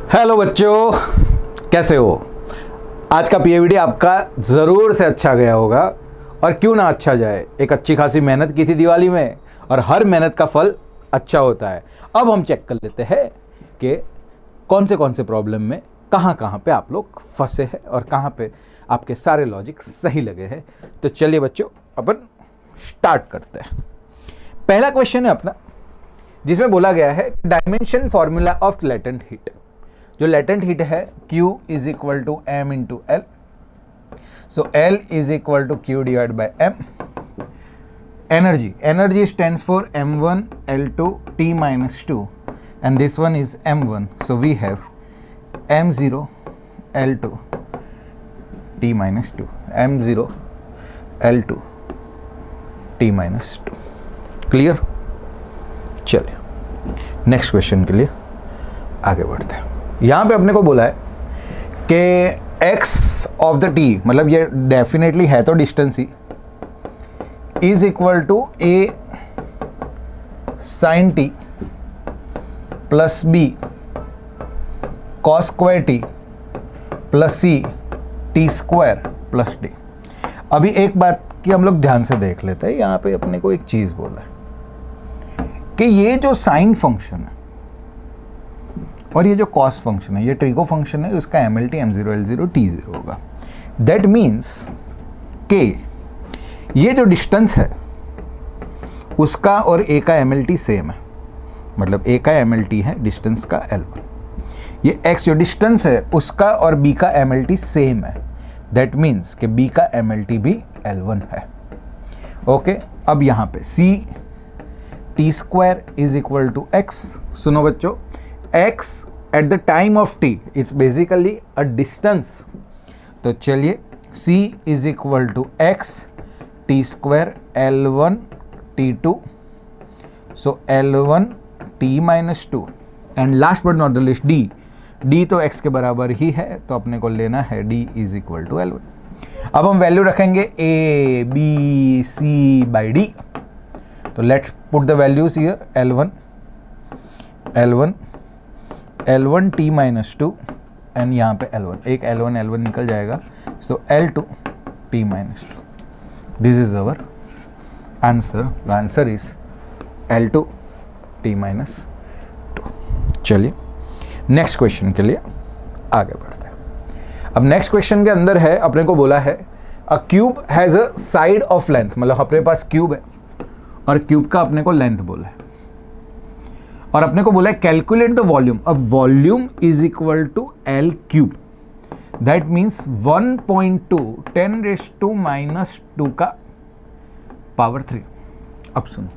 Hello बच्चों, कैसे हो। आज का पीएवीडी आपका ज़रूर से अच्छा गया होगा, और क्यों ना अच्छा जाए। एक अच्छी खासी मेहनत की थी दिवाली में, और हर मेहनत का फल अच्छा होता है। अब हम चेक कर लेते हैं कि कौन से प्रॉब्लम में कहाँ पे आप लोग फंसे हैं और कहाँ पे आपके सारे लॉजिक सही लगे हैं। तो चलिए बच्चों, अपन स्टार्ट करते हैं। पहला क्वेश्चन है अपना, जिसमें बोला गया है dimension formula of latent heat. जो लेटेंट हीट है Q is equal to M into L, so L is equal to Q divide by M। Energy stands for M1 L2 T minus 2 and this one is M1, so we have M0 L2 T minus 2, M0 L2 T minus 2। Clear. चलिए next question के लिए आगे बढ़ते हैं। यहाँ पे अपने को बोला है कि x ऑफ द t, मतलब ये डेफिनेटली है तो डिस्टेंस ही, is equal to a sine t plus b cos square t plus c t square plus d। अभी एक बात की हम लोग ध्यान से देख लेते हैं। यहाँ पे अपने को एक चीज बोला है कि ये जो साइन फंक्शन है और ये जो कॉस फंक्शन है, ये ट्रिगो फंक्शन है, उसका MLT M0 L0 T0 होगा। दैट मीन्स के ये जो डिस्टेंस है उसका और A का MLT सेम है, मतलब A का MLT है डिस्टेंस का L1। ये X जो डिस्टेंस है उसका और B का MLT सेम है। दैट मीन्स कि B का MLT भी L1 है। ओके, अब यहाँ पे C T square is equal to X। सुनो बच्चों, x at the time of t, it's basically a distance। तो चलिए c is equal to x t square L1 T2, so L1 t minus 2 and last but not the least d तो x के बराबर ही है, तो अपने को लेना है d is equal to L1। अब हम वैल्यू रखेंगे a b c by d, तो let's put the values here। L1 t minus 2 and यहाँ पे L1, एक L1 निकल जाएगा, सो L2 t minus 2। This is our answer. The answer is L2 t minus 2। चलिए नेक्स्ट क्वेश्चन के लिए आगे बढ़ते हैं। अब नेक्स्ट क्वेश्चन के अंदर है, अपने को बोला है अ cube has a side of length, मतलब अपने पास क्यूब है और क्यूब का अपने को लेंथ बोला है, और अपने को बोला है कैलकुलेट द वॉल्यूम। अब volume is equal to L cube, that means 1.2 10⁻⁻² का पावर 3। अब सुनो,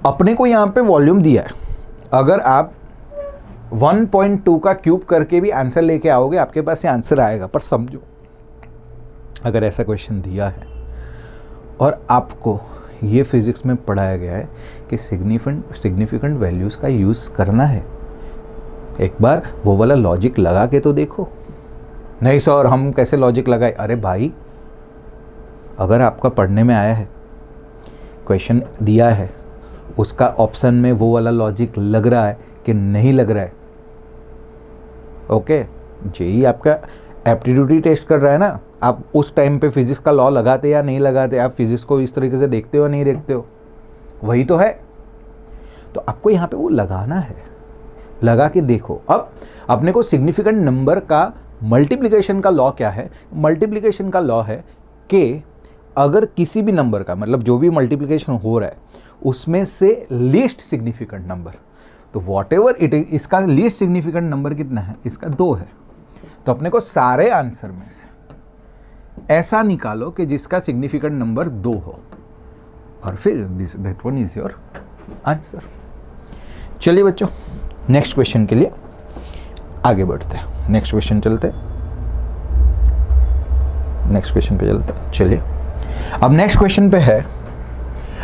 अपने को यहाँ पे वॉल्यूम दिया है। अगर आप 1.2 का क्यूब करके भी आंसर लेके आओगे, आपके पास ये आंसर आएगा। पर समझो, अगर ऐसा क्वेश्चन दिया है और आपको ये फिजिक्स में पढ़ाया गया है कि सिग्निफिकेंट वैल्यूज़ का यूज़ करना है, एक बार वो वाला लॉजिक लगा के तो देखो। नहीं सर, हम कैसे लॉजिक लगाए? अरे भाई, अगर आपका पढ़ने में आया है, क्वेश्चन दिया है, उसका ऑप्शन में वो वाला लॉजिक लग रहा है कि नहीं लग रहा है, ओके, जेई आपका एप्टीट्यूड टेस्ट कर रहा है ना, आप उस टाइम पे फिजिक्स का लॉ लगाते या नहीं लगाते, आप फिजिक्स को इस तरीके से देखते हो या नहीं देखते हो, वही तो है। तो आपको यहाँ पे वो लगाना है, लगा के देखो। अब अपने को सिग्निफिकेंट नंबर का मल्टीप्लिकेशन का लॉ क्या है? मल्टीप्लिकेशन का लॉ है कि अगर किसी भी नंबर का, मतलब जो भी मल्टीप्लिकेशन हो रहा है, उसमें से लीस्ट सिग्निफिकेंट नंबर, तो वॉट एवर इट इज, इसका लीस्ट सिग्निफिकेंट नंबर कितना है? इसका 2 है। तो अपने को सारे आंसर में से ऐसा निकालो कि जिसका सिग्निफिकेंट नंबर 2 हो, और फिर that one is your answer. चलिए बच्चों, नेक्स्ट क्वेश्चन के लिए आगे बढ़ते हैं। नेक्स्ट क्वेश्चन पे चलते हैं। चलिए, अब नेक्स्ट क्वेश्चन पे है,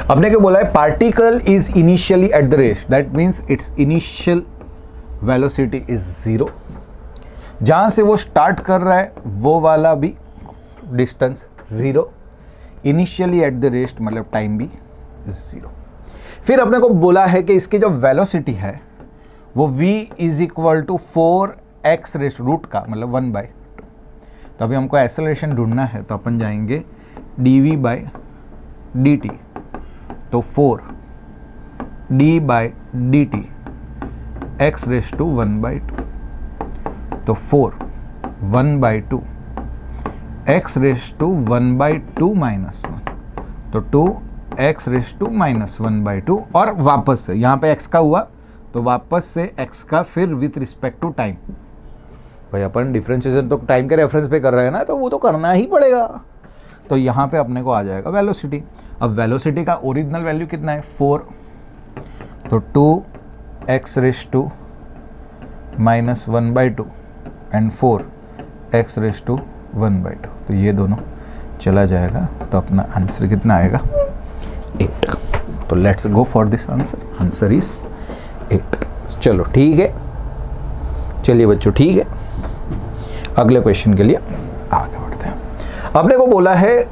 अपने को बोला है particle is initially at the rest, that means it's initial velocity is 0। जहां से वो स्टार्ट कर रहा है वो वाला भी distance 0, initially at the rest मतलब टाइम भी 0। फिर अपने को बोला है कि इसकी जो वेलोसिटी है वो v is equal to 4x raised root का मतलब 1/2। तो अभी हमको एक्सेलरेशन ढूंढना है, तो अपन जाएंगे dv/dt, तो 4d/dt x रेस्ट टू 1/2, तो 4 1/2 x रेस्ट टू 1/2 माइनस 1, तो 2x रेस्ट टू माइनस 1/2, और वापस से यहाँ पे x का हुआ तो वापस से x का फिर विथ रिस्पेक्ट टू टाइम। भाई अपन डिफरेंशिएशन तो टाइम के रेफरेंस पे कर रहे हैं ना, तो वो तो करना ही पड़ेगा। तो यहाँ पे अपने को आ जाएगा वेलोसिटी। अब वेलोसिटी का ओरिजिनल वैल्यू कितना है 4, तो 2x raised to minus 1/2 and 4x raised to 1/2, तो ये दोनों चला जाएगा, तो अपना आंसर कितना आएगा 8। तो let's go for this answer, answer is 8। चलो ठीक है, चलिए बच्चों ठीक है, अगले क्वेश्चन के लिए आगे बढ़ते हैं। अपने को बोला है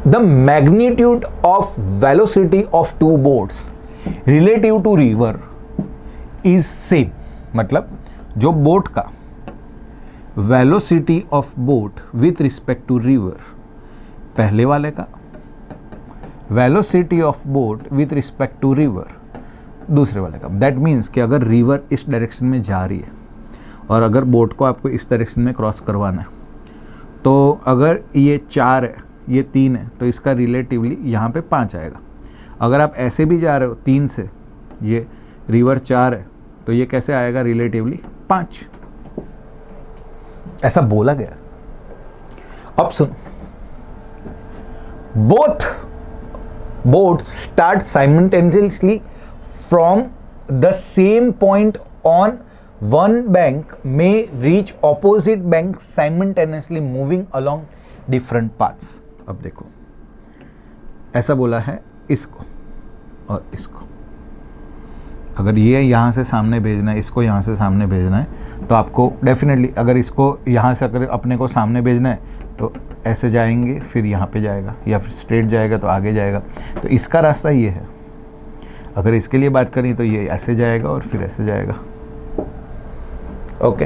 the magnitude of velocity of two boats relative to river is same, मतलब जो बोट का velocity of boat with respect to river, पहले वाले का velocity of boat with respect to river दूसरे वाले का। दैट मीन्स कि अगर रिवर इस डायरेक्शन में जा रही है और अगर बोट को आपको इस डायरेक्शन में क्रॉस करवाना है, तो अगर ये 4 है ये 3 है, तो इसका रिलेटिवली यहाँ पे 5 आएगा। अगर आप ऐसे भी जा रहे हो 3 से, ये रिवर 4 है, तो ये कैसे आएगा रिलेटिवली 5, ऐसा बोला गया। अब सुन, both boats start simultaneously from the same point on one bank may reach opposite bank simultaneously moving along different paths। अब देखो ऐसा बोला है इसको और इसको, अगर ये यहाँ से सामने भेजना है, इसको यहाँ से सामने भेजना है, तो आपको डेफिनेटली अगर इसको यहाँ से अगर अपने को सामने भेजना है तो ऐसे जाएंगे, फिर यहाँ पे जाएगा, या फिर स्ट्रेट जाएगा तो आगे जाएगा। तो इसका रास्ता ये है। अगर इसके लिए बात करें तो ये ऐसे जाएगा और फिर ऐसे जाएगा। ओके,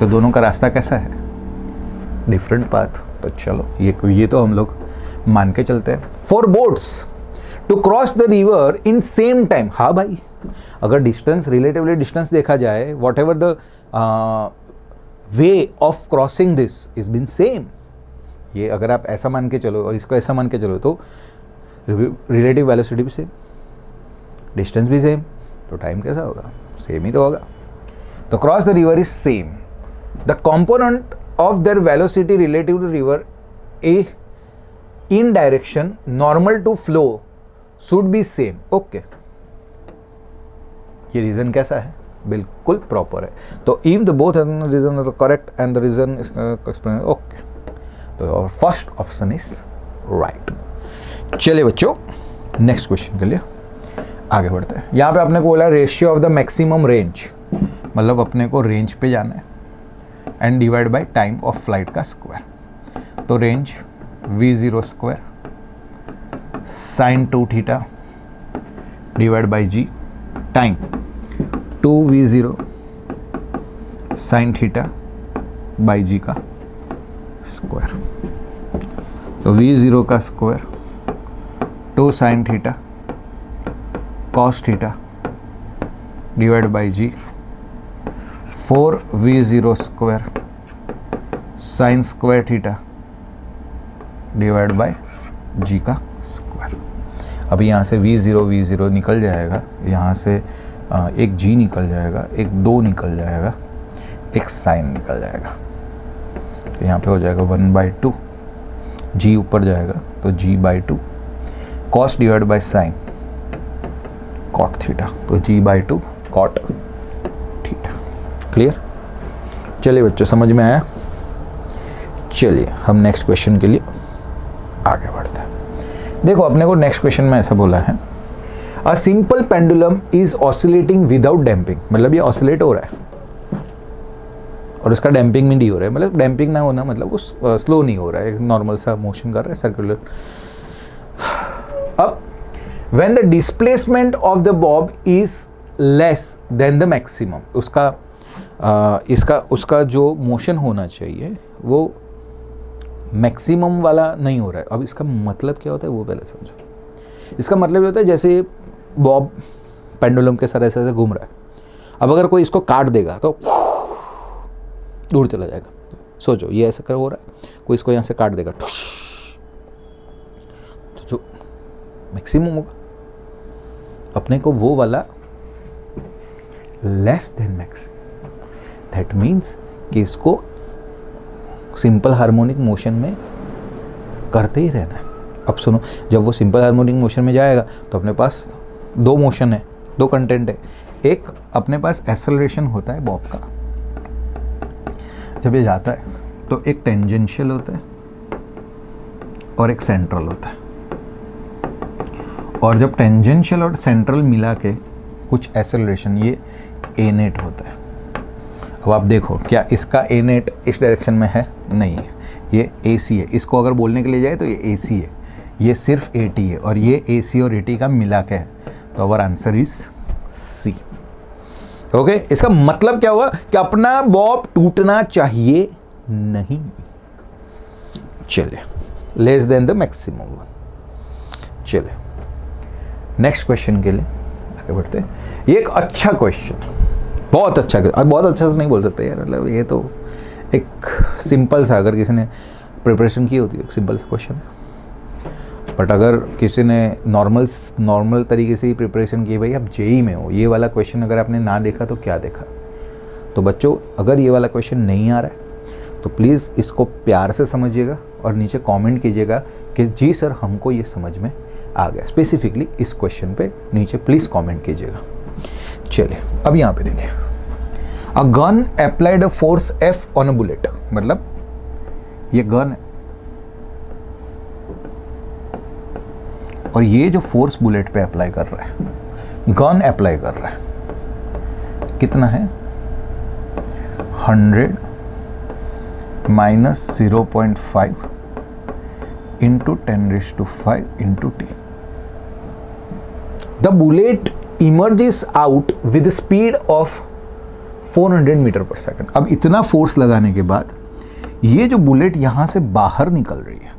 तो दोनों का रास्ता कैसा है, डिफरेंट पाथ। तो चलो ये तो हम लोग मान के चलते हैं। For boats to cross the river in same time, हाँ भाई, अगर डिस्टेंस रिलेटिवली डिस्टेंस देखा जाए, whatever the way of crossing this is been same. ये अगर आप ऐसा मान के चलो और इसको ऐसा मान के चलो, तो रिलेटिव वेलोसिटी भी सेम, डिस्टेंस भी सेम, तो टाइम कैसा होगा, सेम ही तो होगा। तो cross the river is same, the component of their velocity relative to river a in direction normal to flow should be same. Okay, ये रीजन कैसा है, बिल्कुल प्रॉपर है। तो if the both reason are correct and the reason is okay, तो first option is right. चलिए बच्चों next question के लिए आगे बढ़ते हैं। यहाँ पे आपने को बोला ratio of the maximum range, मतलब अपने को रेंज पे जाना है, and divide by time of flight का स्क्वायर। तो range v0 square sine 2 theta divide by g, time 2v0 sine theta by g का स्क्वायर। तो v0 का square 2 sine theta cos theta divide by g, 4v0 square sine square theta divide by g का square. अभी यहाँ से v0 निकल जाएगा, यहाँ से एक g निकल जाएगा, एक 2 निकल जाएगा, एक साइन निकल जाएगा। तो यहाँ पे हो जाएगा 1/2, g ऊपर जाएगा तो g/2, cos divide by sine cot theta, तो g/2 कॉट थीटा। क्लियर? चलिए बच्चों समझ में आया। चलिए हम नेक्स्ट क्वेश्चन के लिए आगे बढ़ते हैं। देखो अपने को नेक्स्ट क्वेश्चन में ऐसा बोला है, a simple pendulum is oscillating without damping, मतलब ये ऑसिलेट हो रहा है और उसका डैम्पिंग भी नहीं हो रहा है, मतलब डैम्पिंग ना होना मतलब वो स्लो नहीं हो रहा है, नॉर्मल सा मोशन कर रहा है सर्कुलर। अब when the displacement of the Bob is less than the maximum, उसका जो मोशन होना चाहिए वो मैक्सिमम वाला नहीं हो रहा है। अब इसका मतलब क्या होता है वो पहले समझो। इसका मतलब ये होता है जैसे बॉब पेंडुलम के साथ ऐसे ऐसे घूम रहा है, अब अगर कोई इसको काट देगा तो दूर चला जाएगा। सोचो ये ऐसा कर हो रहा है, कोई इसको यहाँ से काट देगा तो जो मैक्सिमम होगा अपने को वो वाला less than maximum, that means कि इसको सिंपल हार्मोनिक मोशन में करते ही रहना है। अब सुनो, जब वो सिंपल हार्मोनिक मोशन में जाएगा तो अपने पास दो मोशन है, दो कंटेंट है। एक अपने पास एक्सेलरेशन होता है बॉब का, जब ये जाता है तो एक टेंजेंशियल होता है और एक सेंट्रल होता है, और जब टेंजेंशियल और सेंट्रल मिला के कुछ एक्सेलरेशन, ये ए नेट होता है। अब आप देखो क्या इसका ए नेट इस डायरेक्शन में है? नहीं है, ये ए सी है। इसको अगर बोलने के लिए जाए तो ये ए सी है, ये सिर्फ ए टी है, और ये ए सी और ए टी का मिला के है। तो our answer is C. Okay, इसका मतलब क्या हुआ कि अपना बॉब टूटना चाहिए नहीं। चलिए, less than the maximum one. चलिए नेक्स्ट क्वेश्चन के लिए आगे बढ़ते हैं। ये एक अच्छा क्वेश्चन, बहुत अच्छा, बहुत अच्छा से नहीं बोल सकते यार, मतलब ये तो एक सिंपल सा, अगर किसी ने प्रिपरेशन की होती है एक सिंपल सा क्वेश्चन है। बट अगर किसी ने नॉर्मल तरीके से ही प्रिपरेशन की, भाई आप जेई में हो, ये वाला क्वेश्चन अगर आपने ना देखा तो क्या देखा। तो बच्चों अगर ये वाला क्वेश्चन नहीं आ रहा है तो प्लीज़ इसको प्यार से समझिएगा और नीचे कमेंट कीजिएगा कि जी सर हमको ये समझ में आ गया। स्पेसिफिकली इस क्वेश्चन पे नीचे प्लीज़ कमेंट कीजिएगा। चलिए अब यहाँ पे देखिए, a gun applied a force F on a bullet, मतलब ये गन है और ये जो फोर्स बुलेट पे अप्लाई कर रहा है, गन अप्लाई कर रहा है, कितना है 100 minus 0.5 into 10⁵ into T. The bullet emerges out with speed of 400 metre per second. अब इतना फोर्स लगाने के बाद ये जो बुलेट यहां से बाहर निकल रही है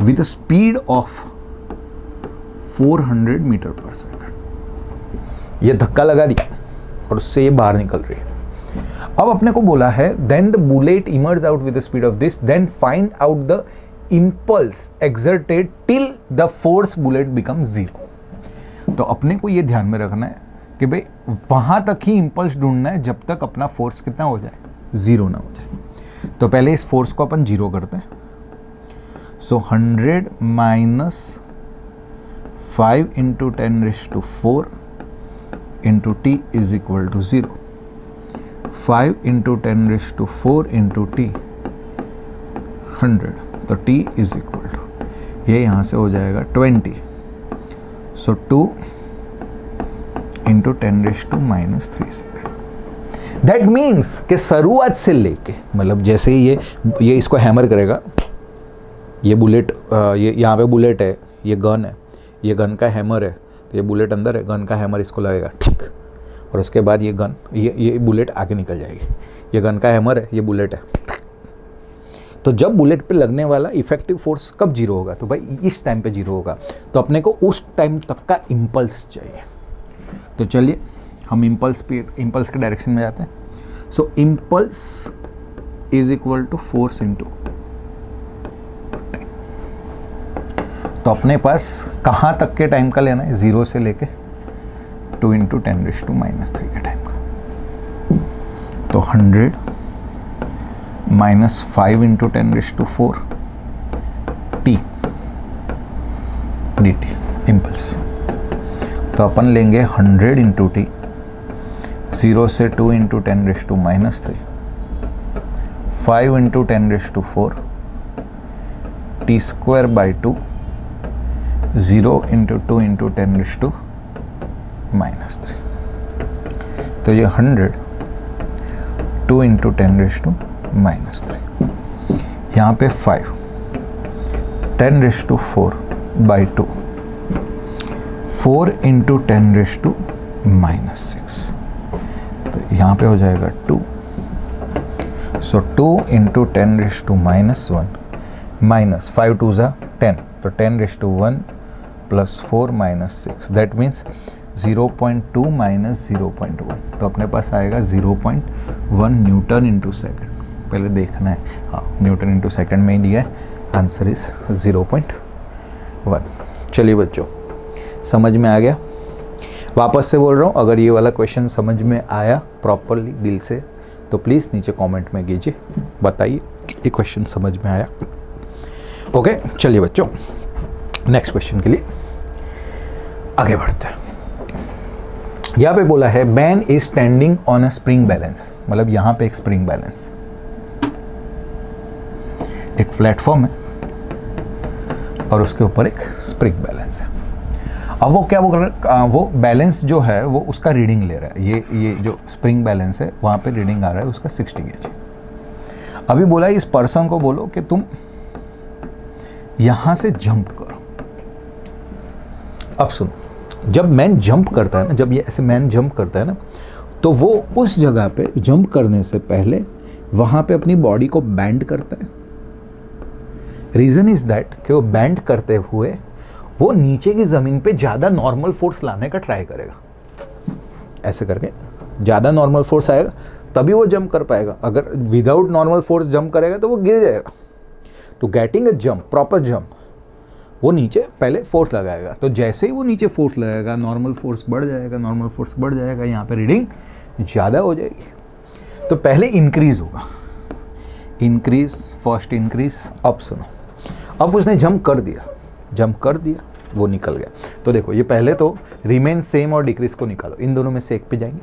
with speed of 400 metre per second, ये धक्का लगा दिया और उससे ये बाहर निकल रही है। अब अपने को बोला है then the bullet emerge out with the speed of this, then find out the impulse exerted till the force bullet become zero. तो अपने को ये ध्यान में रखना है कि भाई वहां तक ही इंपल्स ढूंढना है जब तक अपना फोर्स कितना हो जाए, जीरो ना हो जाए। तो पहले इस फोर्स को अपन जीरो करते हैं। So 100 minus 5 into 10⁴ into T is equal to 0। 5 into 10⁴ into T 100, तो टी इज इक्वल टू, ये यहाँ से हो जाएगा 20। सो 2 इंटू 10⁻³ सेकेंड। दैट मीन्स कि शुरुआत से लेके, मतलब जैसे ही ये इसको हैमर करेगा, ये बुलेट, ये यहाँ पे बुलेट है, ये गन है, ये गन का हैमर है, तो ये बुलेट अंदर है, गन का हैमर इसको लगेगा, ठीक, और उसके बाद ये गन, ये बुलेट आगे निकल जाएगी। ये गन का हैमर है, ये बुलेट है। तो जब बुलेट पे लगने वाला इफेक्टिव फोर्स कब जीरो होगा, तो भाई इस टाइम पे जीरो होगा। तो अपने को उस टाइम तक का इम्पल्स चाहिए। तो चलिए हम इम्पल्स के डायरेक्शन में जाते हैं। So impulse is equal to force into time. तो अपने पास कहाँ तक के टाइम का लेना है, 0 से लेके 2 इंटू 10⁻³ के टाइम का। तो 100 minus 5 into 10⁴ T D T impulse. तो अपन लेंगे 100 इंटू टी, 0 से 2 into 10⁻³ 5 into 10⁴ t²/2 0 into 2 into 10⁻³ तो ये 100 2 इंटू 10⁻³ यहाँ पे 5 10⁴/2 4 इंटू 10⁻⁻⁶, तो यहाँ पे हो जाएगा 2, सो 2 इंटू 10⁻⁻1 माइनस 5 2 ज़ा 10, तो 10⁻1 plus 4 minus 6, that means 0.2 minus 0.1, तो अपने पास आएगा 0.1 न्यूटन इंटू सेकेंड। पहले देखना है, हाँ न्यूटन इंटू सेकेंड में ही दिया है, आंसर इज 0.1। चलिए बच्चों, समझ में आ गया? वापस से बोल रहा हूँ, अगर ये वाला क्वेश्चन समझ में आया प्रॉपरली दिल से तो प्लीज़ नीचे कमेंट में कीजिए, बताइए कि ये क्वेश्चन समझ में आया। ओके, चलिए बच्चों नेक्स्ट क्वेश्चन के लिए आगे बढ़ते हैं। यहाँ पे बोला है man is standing on a spring balance, मतलब यहाँ पे एक स्प्रिंग बैलेंस, एक प्लेटफॉर्म है और उसके ऊपर एक स्प्रिंग बैलेंस है। अब वो क्या वो बैलेंस जो है वो उसका रीडिंग ले रहा है, ये जो स्प्रिंग बैलेंस है वहाँ पे रीडिंग आ रहा है उसका 60 kg। अभी बोला इस पर्सन को बोलो कि तुम यहाँ से जंप करो। अब सुनो, जब मैन जंप करता है ना, जब ये ऐसे मैन जंप करता है ना, तो वो उस जगह पे जंप करने से पहले वहाँ पे अपनी बॉडी को बैंड करता है। रीज़न इज़ दैट कि वो बैंड करते हुए वो नीचे की ज़मीन पे ज़्यादा नॉर्मल फोर्स लाने का ट्राई करेगा। ऐसे करके ज़्यादा नॉर्मल फोर्स आएगा तभी वो जंप कर पाएगा, अगर विदाउट नॉर्मल फोर्स जंप करेगा तो वो गिर जाएगा। तो getting a jump, proper jump, वो नीचे पहले फोर्स लगाएगा, तो जैसे ही वो नीचे फोर्स लगाएगा नॉर्मल फोर्स बढ़ जाएगा, नॉर्मल फोर्स बढ़ जाएगा, यहाँ पे रीडिंग ज़्यादा हो जाएगी। तो पहले इंक्रीज होगा, इंक्रीज, फर्स्ट इंक्रीज। अब सुनो, अब उसने जंप कर दिया, वो निकल गया। तो देखो ये पहले तो रिमेन सेम और डिक्रीज को निकालो, इन दोनों में से एक पे जाएंगे।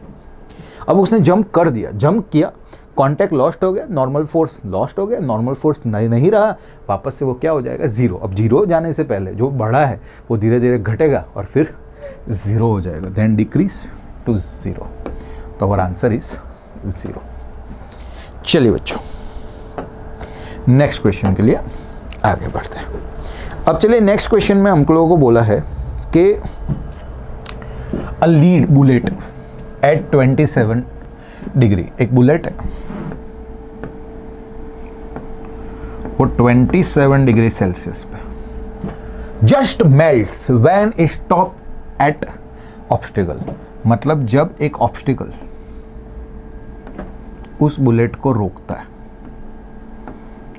अब उसने जंप कर दिया, जंप किया, कांटेक्ट लॉस्ट हो गया, नॉर्मल फोर्स लॉस्ट हो गया, नॉर्मल फोर्स नहीं रहा, वापस से वो क्या हो जाएगा, जीरो। अब जीरो जाने से पहले जो बढ़ा है वो धीरे धीरे घटेगा और फिर जीरो हो जाएगा, देन डिक्रीज टू जीरो। तो आवर आंसर इज जीरो। चलिए बच्चों नेक्स्ट क्वेश्चन के लिए आगे बढ़ते हैं। अब चलिए नेक्स्ट क्वेश्चन में हम लोगों को बोला है कि a lead bullet at 27 degree, एक बुलेट है वो 27 डिग्री सेल्सियस पे just melts when stop at obstacle, मतलब जब एक ऑब्स्टिकल उस बुलेट को रोकता है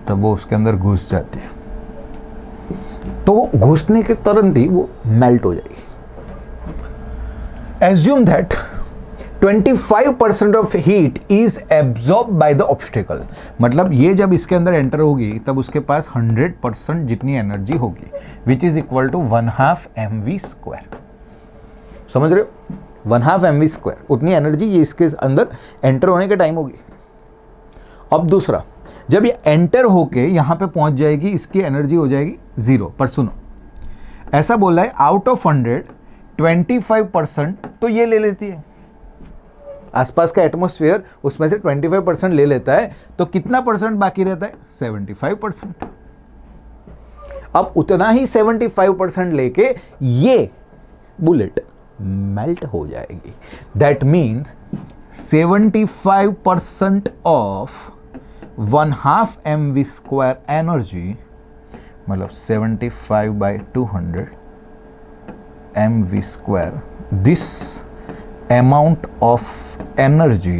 तब वो उसके अंदर घुस जाती है, तो वो घुसने के तुरंत ही वो मेल्ट हो जाएगी। Assume that 25% of heat is absorb by the obstacle, मतलब ये जब इसके अंदर एंटर होगी तब उसके पास 100% जितनी एनर्जी होगी, which is equal to 1/2 mv²। समझ रहे हो, 1/2 mv², उतनी एनर्जी ये इसके अंदर एंटर होने के टाइम होगी। अब दूसरा, जब ये एंटर होके यहाँ पे पहुँच जाएगी इसकी एनर्जी हो जाएगी 0। पर सुनो, ऐसा बोला है आउट ऑफ 100 25% तो ये ले लेती है, आसपास का एटमॉस्फेयर उसमें से 25% ले लेता है, तो कितना परसेंट बाकी रहता है, 75%। अब उतना ही 75% लेके ये बुलेट मेल्ट हो जाएगी। That means 75% of 1/2 mv² energy, मतलब 75/200 mv², this amount of energy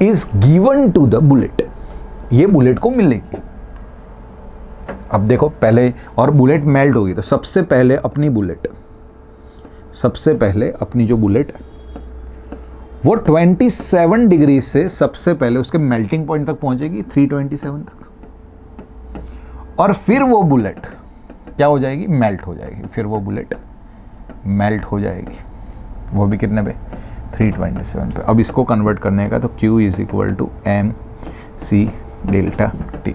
is given to the bullet, ये बुलेट को मिलेगी। अब देखो पहले, और बुलेट मेल्ट होगी तो सबसे पहले अपनी जो बुलेट है वो 27 डिग्री से सबसे पहले उसके मेल्टिंग पॉइंट तक पहुंचेगी 327 तक, और फिर वो बुलेट क्या हो जाएगी, मेल्ट हो जाएगी। फिर वो बुलेट मेल्ट हो जाएगी, वो भी कितने पे, 327 पे। अब इसको कन्वर्ट करने का तो Q is equal to mc delta t,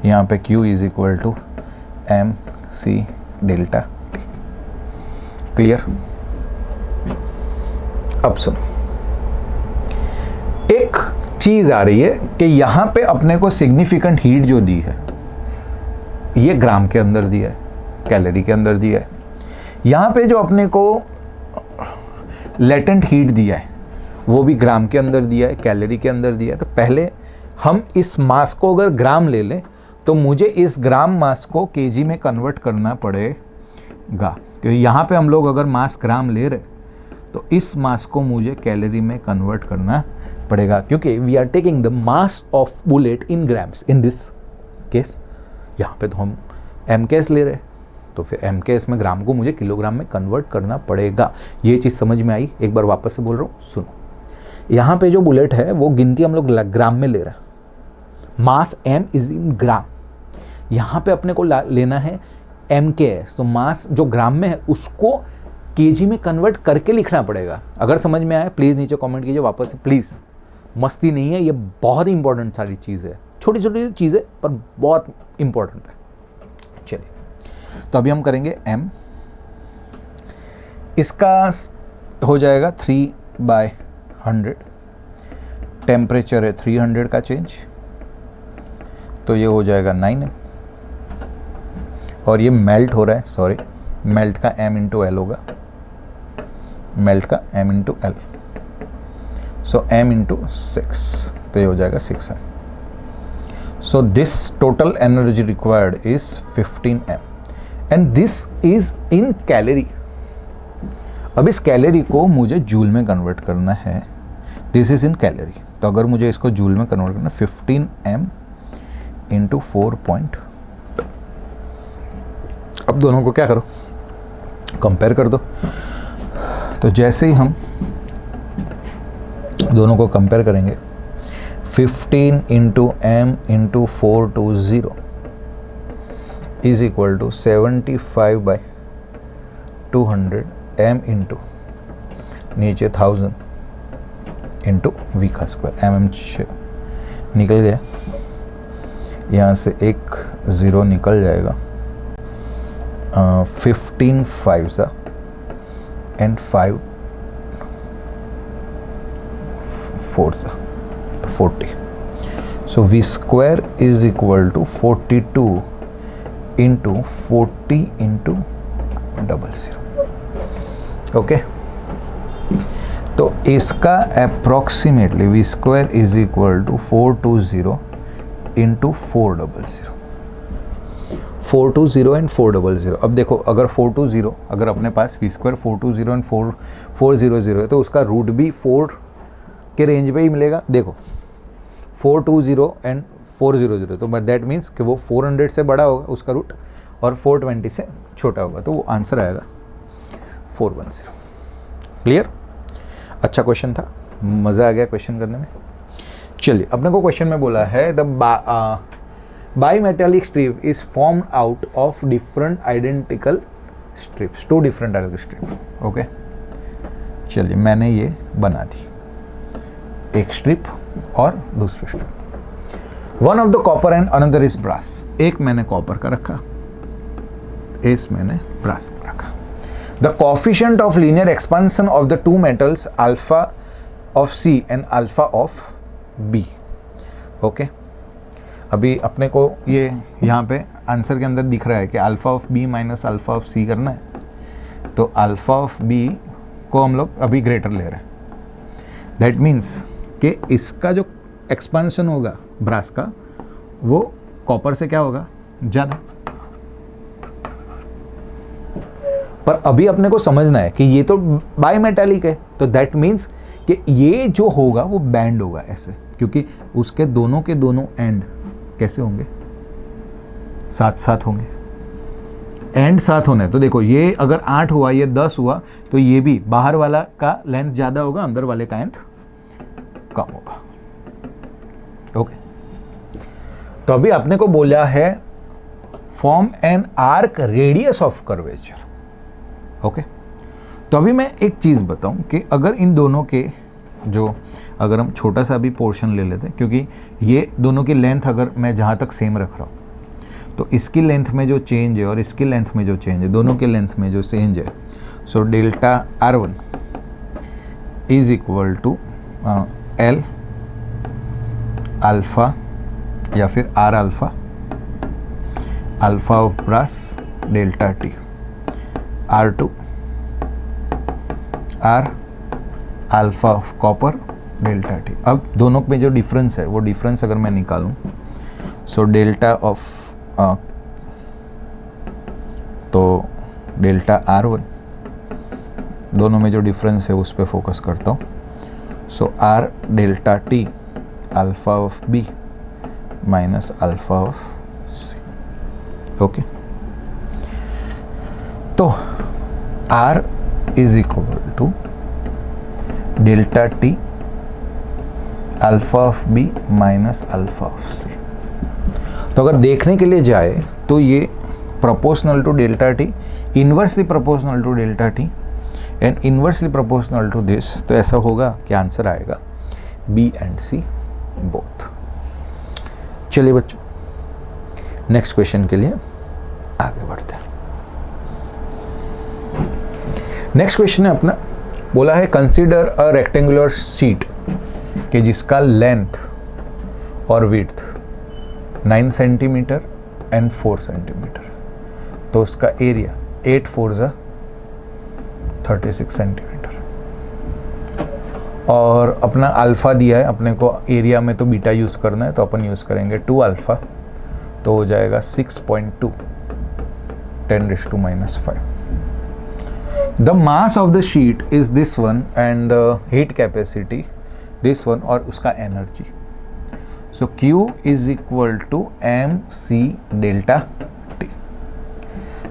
यहाँ पे Q is equal to mc delta t। Clear? अब सुनो, एक चीज आ रही है कि यहाँ पे अपने को सिग्निफिकेंट हीट जो दी है ये ग्राम के अंदर दिया है, कैलोरी के अंदर दिया है। यहाँ पे जो अपने को लेटेंट हीट दिया है वो भी ग्राम के अंदर दिया है, कैलोरी के अंदर दिया है। तो पहले हम इस मास को अगर ग्राम ले लें तो मुझे इस ग्राम मास को केजी में कन्वर्ट करना पड़ेगा, क्योंकि यहाँ पे हम लोग अगर मास ग्राम ले रहे तो इस मास को मुझे कैलोरी में कन्वर्ट करना पड़ेगा, क्योंकि we are taking the mass of bullet in grams in this case. यहाँ पे तो हम एम केस ले रहे, तो फिर एम केस में ग्राम को मुझे किलोग्राम में कन्वर्ट करना पड़ेगा। ये चीज़ समझ में आई? एक बार वापस से बोल रहा हूँ, सुनो। यहाँ पे जो बुलेट है वो गिनती हम लोग ग्राम में ले रहे हैं, मास एम इज इन ग्राम। यहाँ पे अपने को लेना है एम के एस, तो मास जो ग्राम में है उसको केजी में कन्वर्ट करके लिखना पड़ेगा। अगर समझ में आए प्लीज़ नीचे कमेंट कीजिए वापस से, प्लीज़। मस्ती नहीं है, ये बहुत ही इंपॉर्टेंट सारी चीज़ है, छोटी छोटी चीज़ें पर बहुत इंपॉर्टेंट है। चलिए, तो अभी हम करेंगे एम, इसका हो जाएगा 3/100, टेम्परेचर है 300 का चेंज, तो ये हो जाएगा 9m, और ये मेल्ट हो रहा है, सॉरी मेल्ट का m इंटू एल होगा, मेल्ट का m इंटू एल, सो m इंटू 6, तो ये हो जाएगा 6m। So this total energy required is 15m and this is in calorie. अब इस कैलोरी को मुझे जूल में कन्वर्ट करना है, दिस इज इन कैलोरी। तो अगर मुझे इसको जूल में कन्वर्ट करना है 15m इंटू 4.2, अब दोनों को क्या करो, कंपेयर कर दो। तो जैसे ही हम दोनों को कंपेयर करेंगे, 15 into m into 420 is equal to 75/200 m into नीचे 1000 इंटू v का स्क्वायर, mm निकल गया, यहाँ से एक 0 निकल जाएगा, 15 5s एंड 5 4s, तो 40। So v square is equal to 42 into 40 into 00। Okay, तो इसका approximately v square is equal to 420 into 400, 420 and 400। अब देखो, अगर 420 अगर अपने पास v स्क्वायर 420 एंड 400 है तो उसका रूट भी 4 के रेंज पे ही मिलेगा। देखो 420 एंड 400, तो दैट मीन्स कि वो 400 से बड़ा होगा उसका रूट और 420 से छोटा होगा, तो वो आंसर आएगा 410। क्लियर? अच्छा क्वेश्चन था, मज़ा आ गया क्वेश्चन करने में। चलिए, अपने को क्वेश्चन में बोला है the bimetallic strip is formed out of different identical strips, 2 different identical strips. ओके, चलिए मैंने ये बना दी, एक स्ट्रिप और दूसरी strip. One of the copper and another is brass. एक मैंने कॉपर का रखा, इस मैंने ब्रास का रखा। The coefficient of linear expansion of the 2 metals alpha of C and alpha of B। Okay, अभी अपने को ये यहाँ पे आंसर के अंदर दिख रहा है कि alpha of B minus alpha of C करना है, तो अल्फ़ा ऑफ B को हम लोग अभी ग्रेटर ले रहे हैं। दैट मीन्स कि इसका जो एक्सपेंशन होगा ब्रास का वो कॉपर से क्या होगा, ज़्यादा। पर अभी अपने को समझना है कि ये तो बाईमेटालिक है, तो दैट मीन्स कि ये जो होगा वो बैंड होगा ऐसे, क्योंकि उसके दोनों के दोनों एंड कैसे होंगे, साथ साथ होंगे, एंड साथ होने। तो देखो ये अगर 8 हुआ, ये 10 हुआ, तो ये भी बाहर वाला का लेंथ ज़्यादा होगा, अंदर वाले का लेंथ कम होगा। ओके, तो अभी अपने को बोला है form an arc radius of curvature. Okay, तो अभी मैं एक चीज़ बताऊं कि अगर इन दोनों के जो, अगर हम छोटा सा भी पोर्शन ले लेते हैं, क्योंकि ये दोनों की लेंथ अगर मैं जहाँ तक सेम रख रहा हूँ, तो इसकी लेंथ में जो चेंज है और इसकी लेंथ में जो चेंज है, दोनों के लेंथ में जो चेंज है, so delta R1 is equal to L alpha या फिर R alpha, alpha of brass delta T। R2 R alpha of copper delta T. अब दोनों में जो डिफरेंस है वो डिफरेंस अगर मैं निकालूं, सो डेल्टा ऑफ तो डेल्टा R1, दोनों में जो डिफरेंस है उस पर फोकस करता हूँ। So R delta T alpha of B minus alpha of C। Okay, तो R is equal to delta T alpha of B minus alpha of C। तो अगर देखने के लिए जाए तो ये proportional to delta T, inversely proportional to delta T and inversely proportional to this, तो ऐसा होगा कि आंसर आएगा B एंड C बोथ। चलिए बच्चों, नेक्स्ट क्वेश्चन के लिए आगे बढ़ते हैं। नेक्स्ट क्वेश्चन है अपना, बोला है कंसीडर अ रेक्टेंगुलर शीट कि जिसका लेंथ और विड्थ 9 सेंटीमीटर एंड 4 सेंटीमीटर, तो उसका एरिया 8 4 36 सेंटीमीटर, और अपना अल्फ़ा दिया है अपने को, एरिया में तो बीटा यूज़ करना है तो अपन यूज़ करेंगे 2 अल्फ़ा, तो हो जाएगा 6.2 10⁻⁻⁵। The mass of the sheet is this one and the heat capacity this one, और उसका energy. So Q is equal to mc delta T।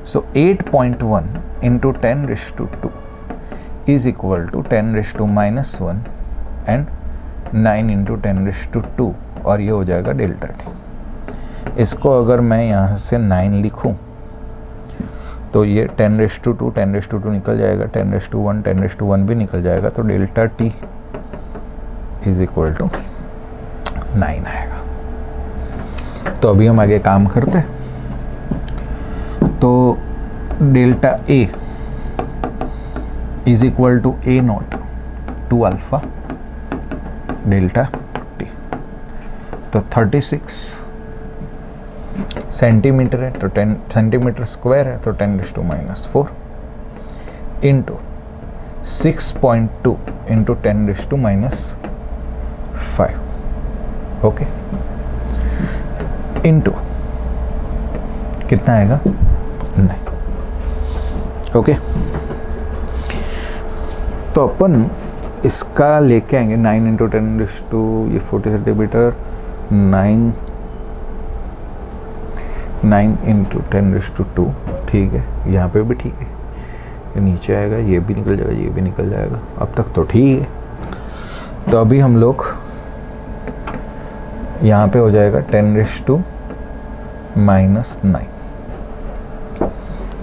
So 8.1 into 10⁻² is equal to 10⁻⁻1 and 9 into 10⁻², और ये हो जाएगा delta T। इसको अगर मैं यहाँ से 9 लिखूँ तो ये 10⁻² 10⁻² निकल जाएगा, 10⁻1 10⁻1 भी निकल जाएगा, तो delta T is equal to 9 आएगा। तो अभी हम आगे काम करते हैं। तो delta A is equal to A0 2 alpha delta T। तो 36 सेंटीमीटर है तो 10 सेंटीमीटर स्क्वायर है तो 10⁻⁻⁴ इंटू 6.2 इंटू 10⁻⁵, ओके, इंटू कितना आएगा 9, ओके। तो अपन इसका लेके आएंगे 9 इंटू 10⁻², ये 40 सेंटीमीटर, 9 इंटू 10⁻², ठीक है, यहाँ पे भी ठीक है, ये नीचे आएगा, ये भी निकल जाएगा, ये भी निकल जाएगा, अब तक तो ठीक है। तो अभी हम लोग यहाँ पे हो जाएगा 10⁻⁻⁹,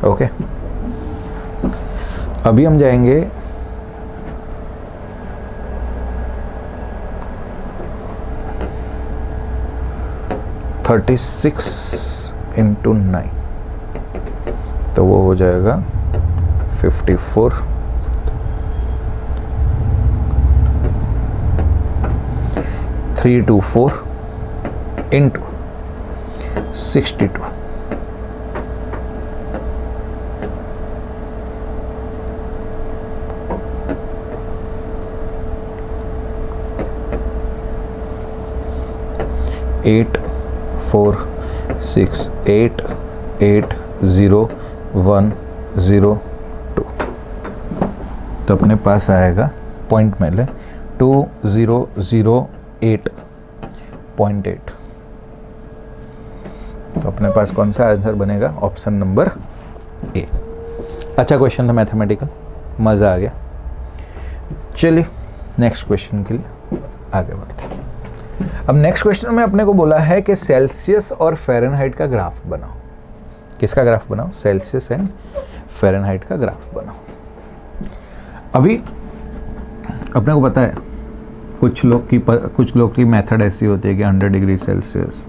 ओके। अभी हम जाएंगे (36 इंटू 9), तो वो हो जाएगा 54 324 इंटू 62, एट 4 6 8 8 0 1 0 2, तो अपने पास आएगा पॉइंट में ले 2008.8। तो अपने पास कौन सा आंसर बनेगा? Option number A. अच्छा क्वेश्चन था मैथमेटिकल, मज़ा आ गया। चलिए नेक्स्ट क्वेश्चन के लिए आगे बढ़ते हैं। अब नेक्स्ट क्वेश्चन में अपने को बोला है कि सेल्सियस और फ़ारेनहाइट का ग्राफ बनाओ। किसका ग्राफ बनाओ? सेल्सियस एंड फ़ारेनहाइट का ग्राफ बनाओ। अभी अपने को पता है कुछ लोग की मेथड ऐसी होती है कि 100 डिग्री सेल्सियस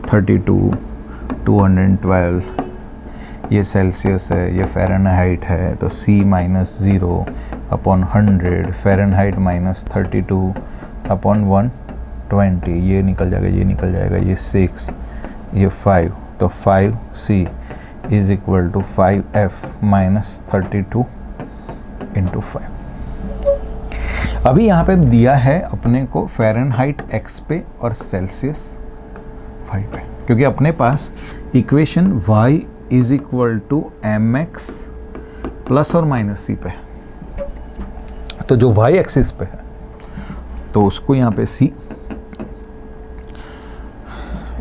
32 212 ये सेल्सियस है, ये फ़ारेनहाइट है, तो C -0 अपॉन 100, फ़ारेनहाइट -32 अपॉन 120, ये निकल जाएगा, ये निकल जाएगा, ये 6, ये 5, तो 5C is equal to 5F minus 32 into 5। अभी यहाँ पे दिया है अपने को फ़ारेनहाइट x पे और सेल्सियस y पे, क्योंकि अपने पास equation y is equal to mx plus और माइनस c पे है, तो जो y एक्सिस पे है तो उसको यहाँ पे c,